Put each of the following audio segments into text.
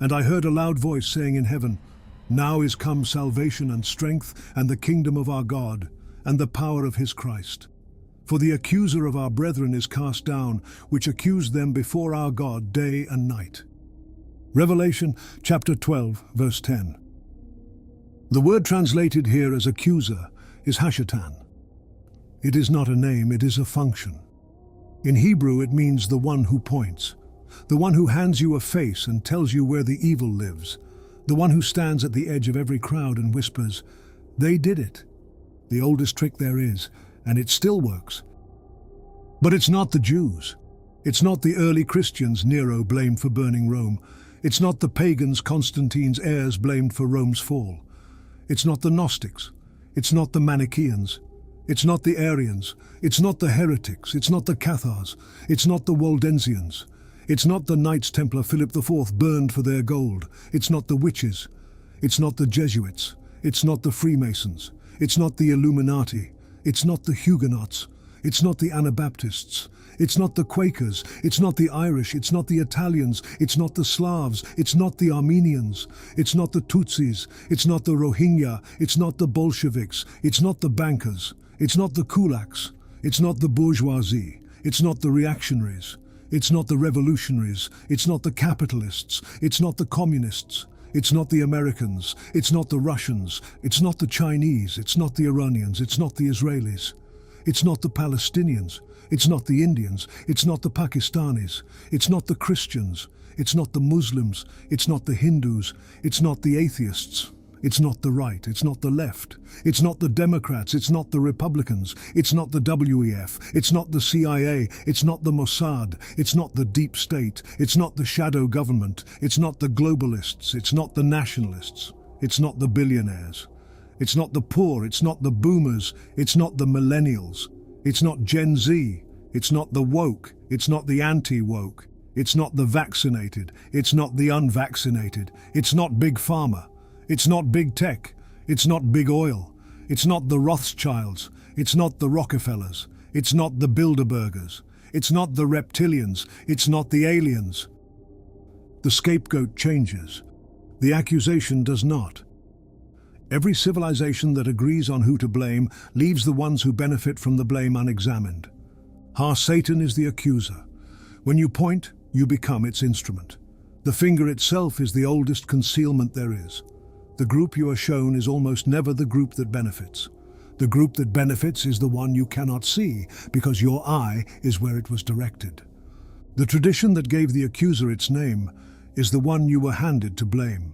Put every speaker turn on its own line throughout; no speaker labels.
And I heard a loud voice saying in heaven, "Now is come salvation and strength and the kingdom of our God and the power of his Christ. For the accuser of our brethren is cast down, which accused them before our God day and night." Revelation chapter 12, verse 10. The word translated here as accuser is hashatan. It is not a name, it is a function. In Hebrew it means the one who points, the one who hands you a face and tells you where the evil lives, the one who stands at the edge of every crowd and whispers, "They did it." The oldest trick there is, and it still works. But it's not the Jews. It's not the early Christians Nero blamed for burning Rome. It's not the pagans Constantine's heirs blamed for Rome's fall. It's not the Gnostics. It's not the Manichaeans. It's not the Arians. It's not the heretics. It's not the Cathars. It's not the Waldensians. It's not the Knights Templar Philip IV burned for their gold. It's not the witches. It's not the Jesuits. It's not the Freemasons. It's not the Illuminati. It's not the Huguenots. It's not the Anabaptists. It's not the Quakers. It's not the Irish. It's not the Italians. It's not the Slavs. It's not the Armenians. It's not the Tutsis. It's not the Rohingya. It's not the Bolsheviks. It's not the bankers. It's not the kulaks. It's not the bourgeoisie. It's not the reactionaries. It's not the revolutionaries. It's not the capitalists. It's not the communists. It's not the Americans. It's not the Russians. It's not the Chinese. It's not the Iranians. It's not the Israelis. It's not the Palestinians. It's not the Indians. It's not the Pakistanis. It's not the Christians. It's not the Muslims. It's not the Hindus. It's not the atheists. It's not the right. It's not the left. It's not the Democrats. It's not the Republicans. It's not the WEF. It's not the CIA. It's not the Mossad. It's not the deep state. It's not the shadow government. It's not the globalists. It's not the nationalists. It's not the billionaires. It's not the poor. It's not the boomers. It's not the millennials. It's not Gen Z. It's not the woke. It's not the anti-woke. It's not the vaccinated. It's not the unvaccinated. It's not big pharma. It's not big tech. It's not big oil. It's not the Rothschilds. It's not the Rockefellers. It's not the Bilderbergers. It's not the reptilians. It's not the aliens. The scapegoat changes. The accusation does not. Every civilization that agrees on who to blame leaves the ones who benefit from the blame unexamined. Satan is the accuser. When you point, you become its instrument. The finger itself is the oldest concealment there is. The group you are shown is almost never the group that benefits. The group that benefits is the one you cannot see because your eye is where it was directed. The tradition that gave the accuser its name is the one you were handed to blame.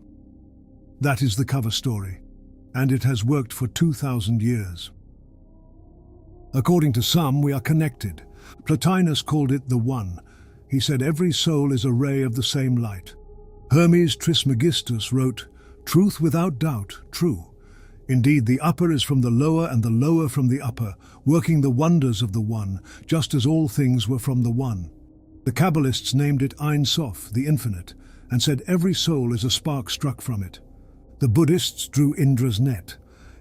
That is the cover story, and it has worked for 2,000 years. According to some, we are connected. Plotinus called it the One. He said every soul is a ray of the same light. Hermes Trismegistus wrote, "Truth without doubt, true. Indeed, the upper is from the lower and the lower from the upper, working the wonders of the One, just as all things were from the One." The Kabbalists named it Ein Sof, the infinite, and said every soul is a spark struck from it. The Buddhists drew Indra's net.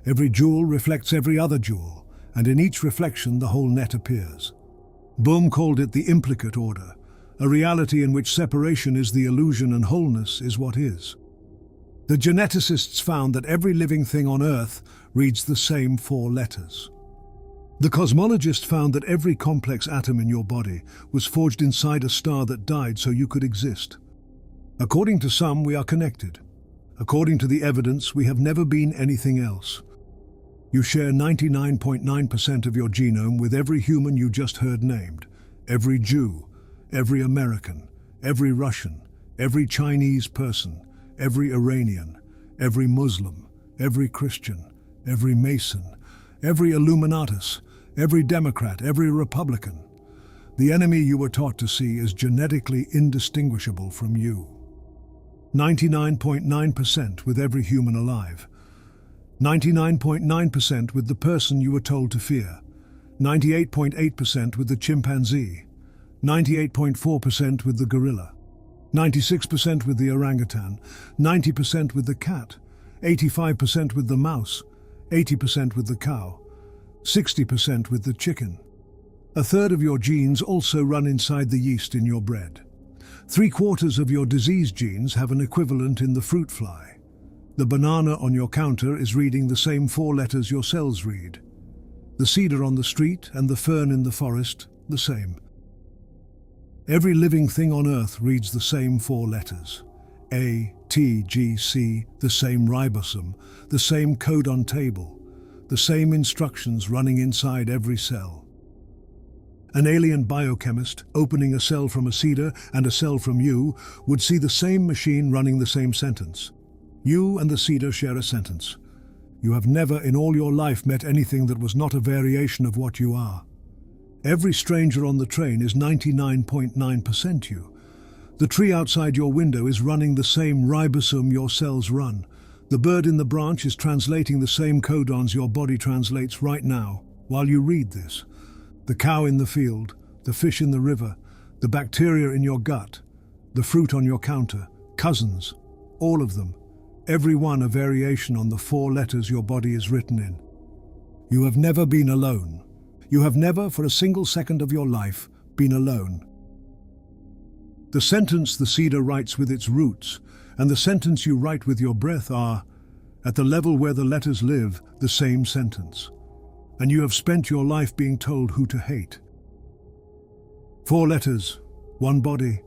Every jewel reflects every other jewel, and in each reflection the whole net appears. Bohm called it the implicate order, a reality in which separation is the illusion and wholeness is what is. The geneticists found that every living thing on Earth reads the same 4 letters. The cosmologist found that every complex atom in your body was forged inside a star that died so you could exist. According to some, we are connected. According to the evidence, we have never been anything else. You share 99.9% of your genome with every human you just heard named, every Jew, every American, every Russian, every Chinese person, every Iranian, every Muslim, every Christian, every Mason, every Illuminatus, every Democrat, every Republican. The enemy you were taught to see is genetically indistinguishable from you. 99.9% with every human alive. 99.9% with the person you were told to fear. 98.8% with the chimpanzee. 98.4% with the gorilla. 96% with the orangutan, 90% with the cat, 85% with the mouse, 80% with the cow, 60% with the chicken. A third of your genes also run inside the yeast in your bread. 3/4 of your disease genes have an equivalent in the fruit fly. The banana on your counter is reading the same 4 letters your cells read. The cedar on the street and the fern in the forest, the same. Every living thing on Earth reads the same 4 letters. A, T, G, C, the same ribosome, the same codon table, the same instructions running inside every cell. An alien biochemist, opening a cell from a cedar and a cell from you, would see the same machine running the same sentence. You and the cedar share a sentence. You have never in all your life met anything that was not a variation of what you are. Every stranger on the train is 99.9% you. The tree outside your window is running the same ribosome your cells run. The bird in the branch is translating the same codons your body translates right now, while you read this. The cow in the field, the fish in the river, the bacteria in your gut, the fruit on your counter, cousins, all of them, every one a variation on the 4 letters your body is written in. You have never been alone. You have never, for a single second of your life, been alone. The sentence the cedar writes with its roots, and the sentence you write with your breath are, at the level where the letters live, the same sentence. And you have spent your life being told who to hate. 4 letters, 1 body,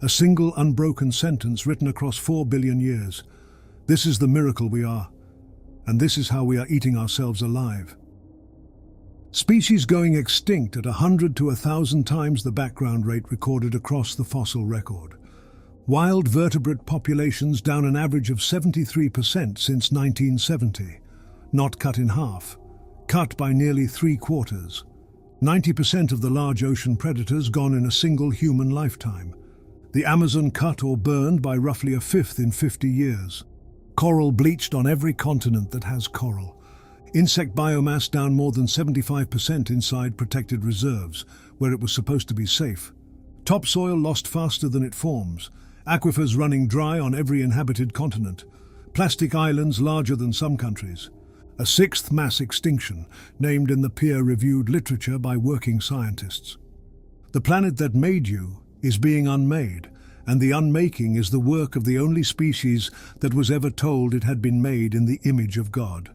a single unbroken sentence written across 4 billion years. This is the miracle we are, and this is how we are eating ourselves alive. Species going extinct at 100 to 1,000 times the background rate recorded across the fossil record. Wild vertebrate populations down an average of 73% since 1970, not cut in half, cut by nearly 3/4. 90% of the large ocean predators gone in a single human lifetime. The Amazon cut or burned by roughly 1/5 in 50 years. Coral bleached on every continent that has coral. Insect biomass down more than 75% inside protected reserves, where it was supposed to be safe. Topsoil lost faster than it forms. Aquifers running dry on every inhabited continent. Plastic islands larger than some countries. A 6th mass extinction, named in the peer-reviewed literature by working scientists. The planet that made you is being unmade, and the unmaking is the work of the only species that was ever told it had been made in the image of God.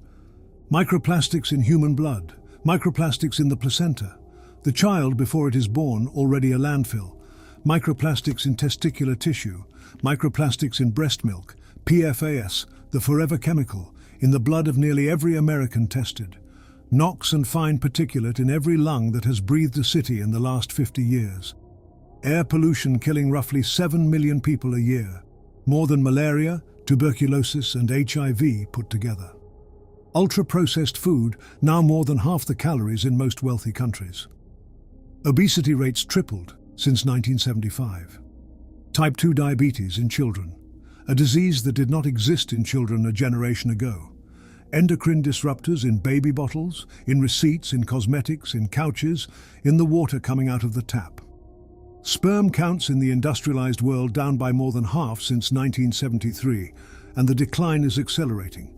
Microplastics in human blood, microplastics in the placenta, the child before it is born already a landfill, microplastics in testicular tissue, microplastics in breast milk, PFAS, the forever chemical, in the blood of nearly every American tested, NOx and fine particulate in every lung that has breathed a city in the last 50 years. Air pollution killing roughly 7 million people a year, more than malaria, tuberculosis and HIV put together. Ultra-processed food, now more than half the calories in most wealthy countries. Obesity rates tripled since 1975. Type 2 diabetes in children, a disease that did not exist in children a generation ago. Endocrine disruptors in baby bottles, in receipts, in cosmetics, in couches, in the water coming out of the tap. Sperm counts in the industrialized world down by more than half since 1973, and the decline is accelerating.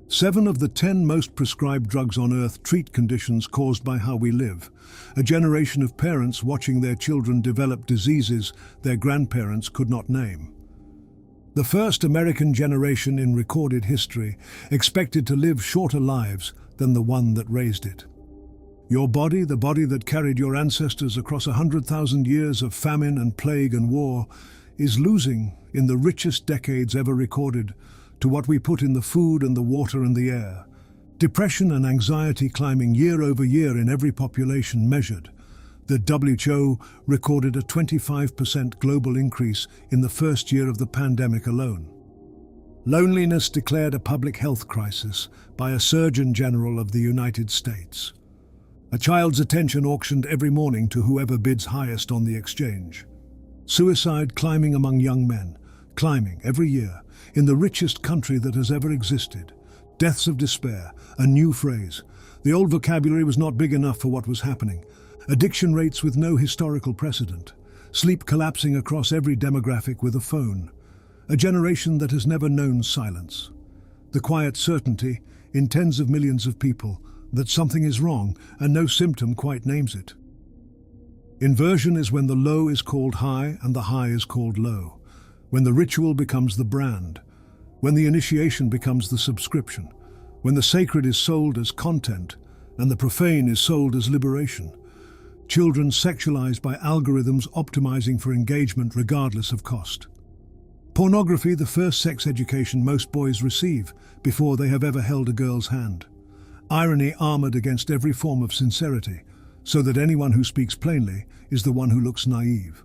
7 of the 10 most prescribed drugs on Earth treat conditions caused by how we live. A generation of parents watching their children develop diseases their grandparents could not name. The first American generation in recorded history expected to live shorter lives than the one that raised it. Your body, the body that carried your ancestors across 100,000 years of famine and plague and war, is losing in the richest decades ever recorded to what we put in the food and the water and the air. Depression and anxiety climbing year over year in every population measured. The WHO recorded a 25% global increase in the first year of the pandemic alone. Loneliness declared a public health crisis by a Surgeon General of the United States. A child's attention auctioned every morning to whoever bids highest on the exchange. Suicide climbing among young men, climbing every year, in the richest country that has ever existed. Deaths of despair, a new phrase. The old vocabulary was not big enough for what was happening. Addiction rates with no historical precedent. Sleep collapsing across every demographic with a phone. A generation that has never known silence. The quiet certainty, in tens of millions of people, that something is wrong and no symptom quite names it. Inversion is when the low is called high and the high is called low, when the ritual becomes the brand, when the initiation becomes the subscription, when the sacred is sold as content and the profane is sold as liberation. Children sexualized by algorithms optimizing for engagement regardless of cost. Pornography, the first sex education most boys receive before they have ever held a girl's hand. Irony armored against every form of sincerity, so that anyone who speaks plainly is the one who looks naive.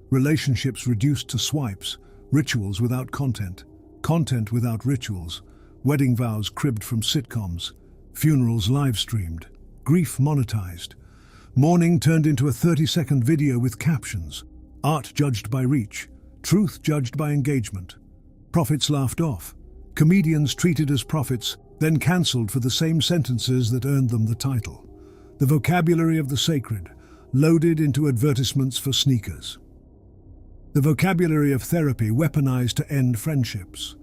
Relationships reduced to swipes, rituals without content, content without rituals, wedding vows cribbed from sitcoms, funerals live-streamed, grief monetized, mourning turned into a 30-second video with captions, art judged by reach, truth judged by engagement, prophets laughed off, comedians treated as prophets, then cancelled for the same sentences that earned them the title. The vocabulary of the sacred, loaded into advertisements for sneakers. The vocabulary of therapy weaponized to end friendships.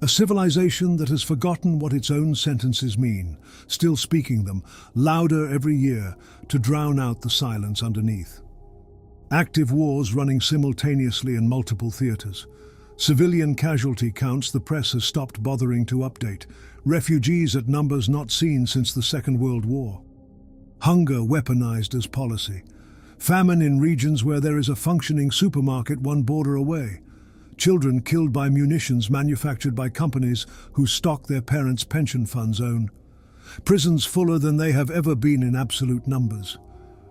A civilization that has forgotten what its own sentences mean, still speaking them, louder every year to drown out the silence underneath. Active wars running simultaneously in multiple theaters. Civilian casualty counts the press has stopped bothering to update. Refugees at numbers not seen since the Second World War. Hunger weaponized as policy. Famine in regions where there is a functioning supermarket one border away. Children killed by munitions manufactured by companies whose stock their parents' pension funds own. Prisons fuller than they have ever been in absolute numbers.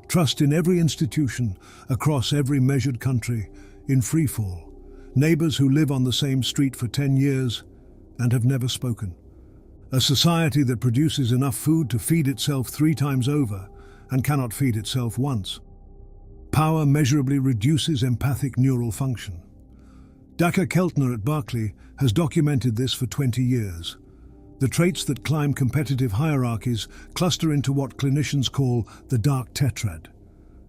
Trust in every institution, across every measured country, in freefall. Neighbors who live on the same street for 10 years and have never spoken. A society that produces enough food to feed itself 3 times over and cannot feed itself once. Power measurably reduces empathic neural function. Daka Keltner at Berkeley has documented this for 20 years. The traits that climb competitive hierarchies cluster into what clinicians call the dark tetrad.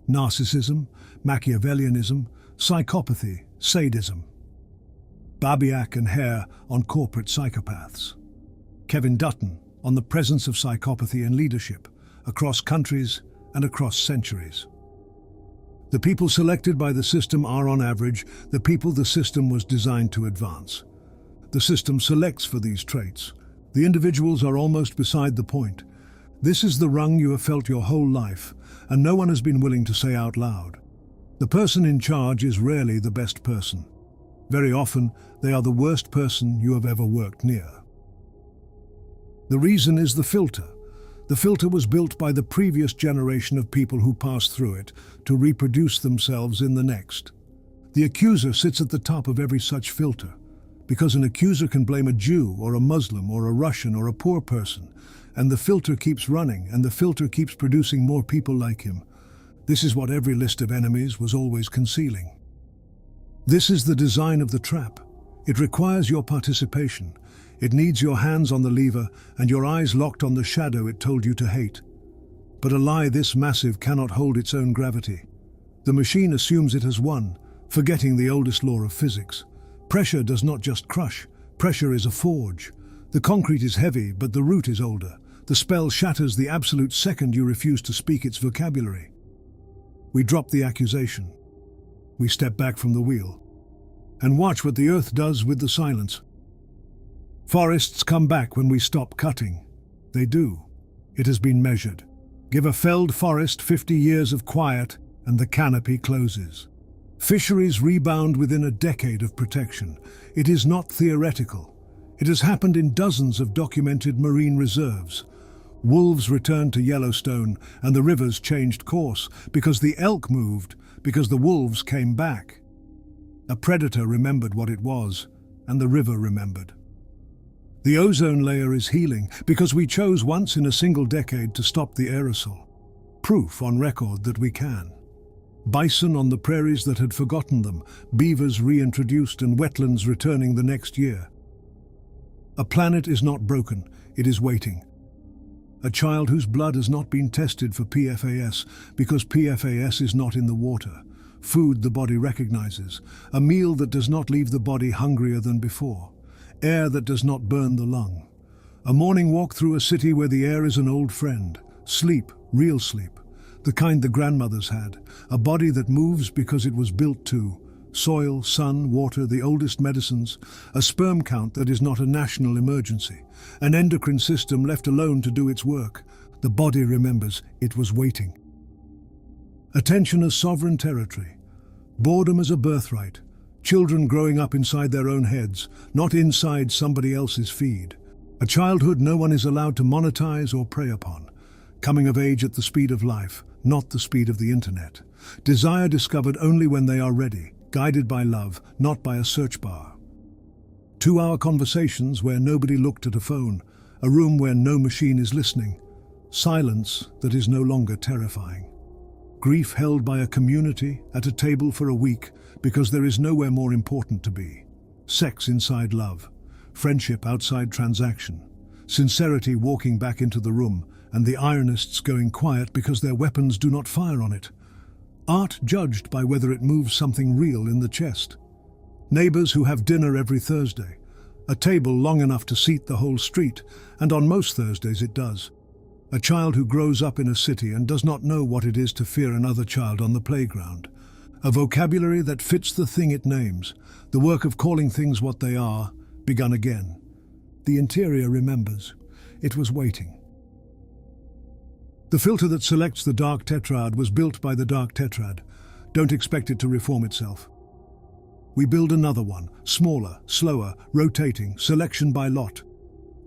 Narcissism, Machiavellianism, psychopathy, sadism. Babiak and Hare on corporate psychopaths. Kevin Dutton on the presence of psychopathy in leadership, across countries and across centuries. The people selected by the system are, on average, the people the system was designed to advance. The system selects for these traits. The individuals are almost beside the point. This is the rung you have felt your whole life, and no one has been willing to say out loud. The person in charge is rarely the best person. Very often, they are the worst person you have ever worked near. The reason is the filter. The filter was built by the previous generation of people who passed through it to reproduce themselves in the next. The accuser sits at the top of every such filter, because an accuser can blame a Jew or a Muslim or a Russian or a poor person, and the filter keeps running and the filter keeps producing more people like him. This is what every list of enemies was always concealing. This is the design of the trap. It requires your participation. It needs your hands on the lever and your eyes locked on the shadow it told you to hate. But a lie this massive cannot hold its own gravity. The machine assumes it has won, forgetting the oldest law of physics. Pressure does not just crush, pressure is a forge. The concrete is heavy, but the root is older. The spell shatters the absolute second you refuse to speak its vocabulary. We drop the accusation. We step back from the wheel. And watch what the earth does with the silence. Forests come back when we stop cutting. They do. It has been measured. Give a felled forest 50 years of quiet, and the canopy closes. Fisheries rebound within a decade of protection. It is not theoretical. It has happened in dozens of documented marine reserves. Wolves returned to Yellowstone, and the rivers changed course, because the elk moved, because the wolves came back. A predator remembered what it was, and the river remembered. The ozone layer is healing because we chose once in a single decade to stop the aerosol. Proof on record that we can. Bison on the prairies that had forgotten them, beavers reintroduced and wetlands returning the next year. A planet is not broken, it is waiting. A child whose blood has not been tested for PFAS because PFAS is not in the water. Food the body recognizes. A meal that does not leave the body hungrier than before. Air that does not burn the lung. A morning walk through a city where the air is an old friend. Sleep, real sleep. the kind the grandmothers had, a body that moves because it was built to. Soil, sun, water, the oldest medicines, a sperm count that is not a national emergency, an endocrine system left alone to do its work. The body remembers it was waiting. Attention as sovereign territory. Boredom as a birthright. Children growing up inside their own heads, not inside somebody else's feed. A childhood no one is allowed to monetize or prey upon. Coming of age at the speed of life, not the speed of the internet. Desire discovered only when they are ready, guided by love, not by a search bar. 2-hour conversations where nobody looked at a phone, a room where no machine is listening. Silence that is no longer terrifying. Grief held by a community at a table for a week because there is nowhere more important to be. Sex inside love. Friendship outside transaction. Sincerity walking back into the room, and the ironists going quiet because their weapons do not fire on it. Art judged by whether it moves something real in the chest. Neighbors who have dinner every Thursday. A table long enough to seat the whole street, and on most Thursdays it does. A child who grows up in a city and does not know what it is to fear another child on the playground. A vocabulary that fits the thing it names, the work of calling things what they are, begun again. The interior remembers. It was waiting. The filter that selects the dark tetrad was built by the dark tetrad. Don't expect it to reform itself. We build another one, smaller, slower, rotating, selection by lot.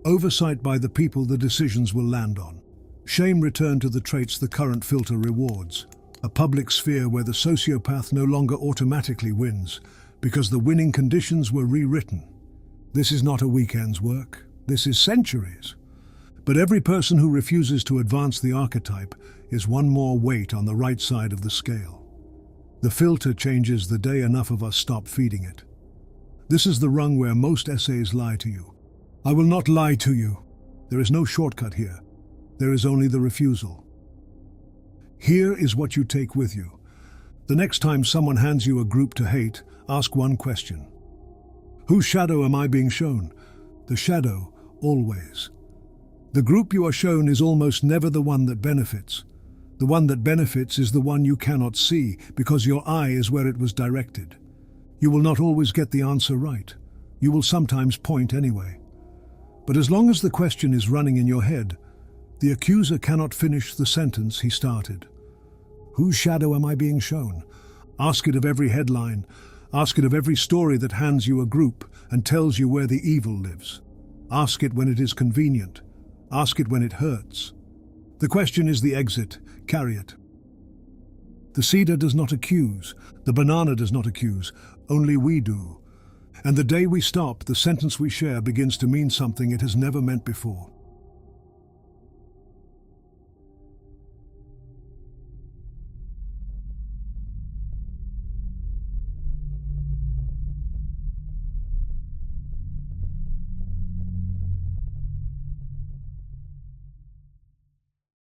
Oversight by the people the decisions will land on. Shame returned to the traits the current filter rewards. A public sphere where the sociopath no longer automatically wins, because the winning conditions were rewritten. This is not a weekend's work. This is centuries. But every person who refuses to advance the archetype is one more weight on the right side of the scale. The filter changes the day enough of us stop feeding it. This is the rung where most essays lie to you. I will not lie to you. There is no shortcut here. There is only the refusal. Here is what you take with you. The next time someone hands you a group to hate, ask one question. Whose shadow am I being shown? The shadow, always. The group you are shown is almost never the one that benefits. The one that benefits is the one you cannot see because your eye is where it was directed. You will not always get the answer right. You will sometimes point anyway. But as long as the question is running in your head, the accuser cannot finish the sentence he started. Whose shadow am I being shown? Ask it of every headline. Ask it of every story that hands you a group and tells you where the evil lives. Ask it when it is convenient. Ask it when it hurts. The question is the exit. Carry it. The cedar does not accuse. The banana does not accuse. Only we do. And the day we stop, the sentence we share begins to mean something it has never meant before.